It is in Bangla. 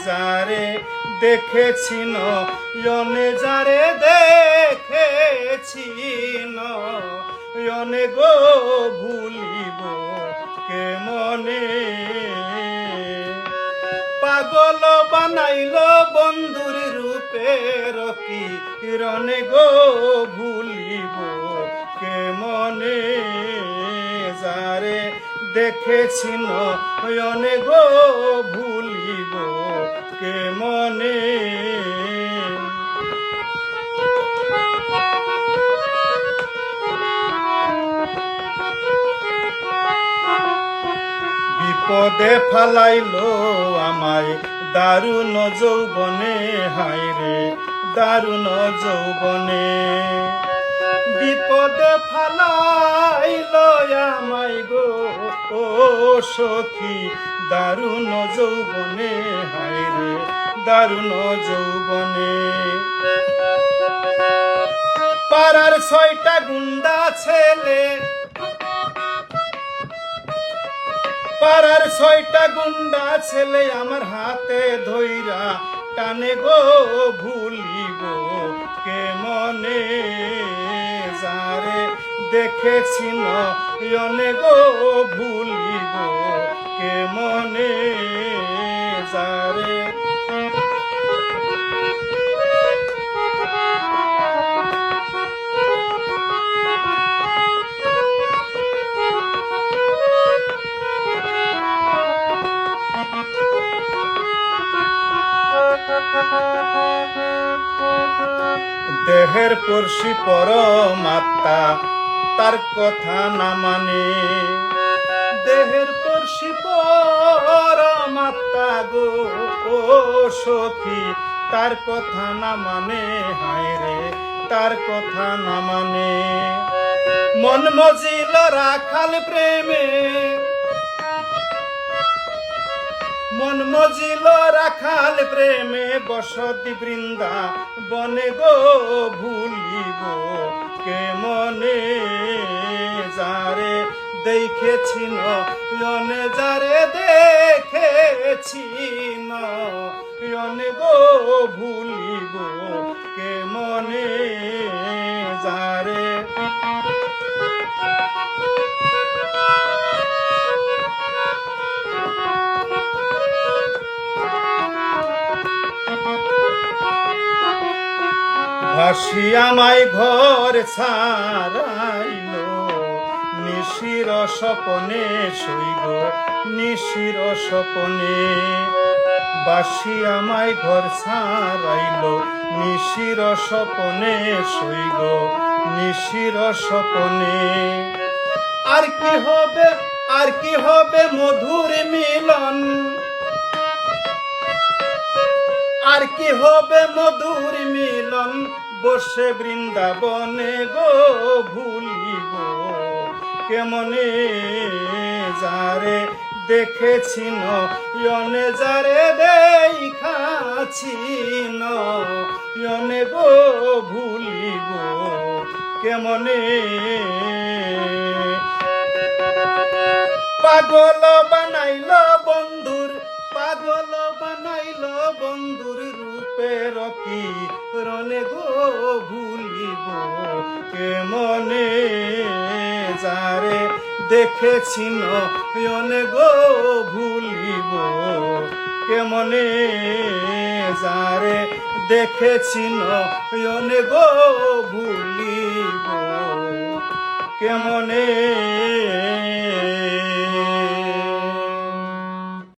যারে দেখেছি নয়নে যারে দেখেছি নয়নে গো ভুলিব কেমনে পাগল বানাইল বন্ধুর রূপের কিরণে গো ভুলিব কেমনে যারে দেখেছি নয়নে গো ভুলিব কেমনে বিপদে ফালাইলো আমায় দারুণ যৌবনে হায়রে দারুণ যৌবনে বিপদে ফালাইলো আমায় গো ও সখী দারুণ যৌবনে হায়রে দারুণ যৌবনে পাড়ার 6টা গুন্ডা ছেলে পাড়ার 6টা গুন্ডা ছেলে আমার হাতে ধইরা টানে গো ভুলিব কেমনে যারে দেখেছি নয়নে গো ভুলিব কেমনে যারে দেহের পড়শি পরমাত্মা তার কথা না মানে দেহের পড়শি পরমাত্মা গো ও সখী তার কথা না মানে হায়রে তার কথা না মানে মন মজিল রাখাল প্রেমে মন মজিল রাখাল প্রেমে বসতি বৃন্দা বনে গো ভুলিব কেমনে যারে দেখেছি নয়নে যারে দেখেছি নয়নে গো ভুলিব কেমনে যারে ভাসি আমায় ঘর ছাড়াইল নিশির স্বপনে শৈব নিশির স্বপনে বাসি আমায় ঘর ছাড়াইল নিশির স্বপনে শৈব নিশির স্বপনে আর কি হবে মধুর মিলন আর কি হবে মধুর মিলন বসে বৃন্দাবনে গো ভুলিব কেমনে যারে দেখেছি নয়নে যারে দেখাছি নয়নে গো ভুলিব কেমনে পাগল বানাইল বন্ধুর পাগল বানাইল বন্ধুর রূপের কিরণে গো ভুলিব কেমনে যারে দেখেছি নয়নে গো ভুলিব কেমনে যারে দেখেছি নয়নে গো ভুলিব কেমনে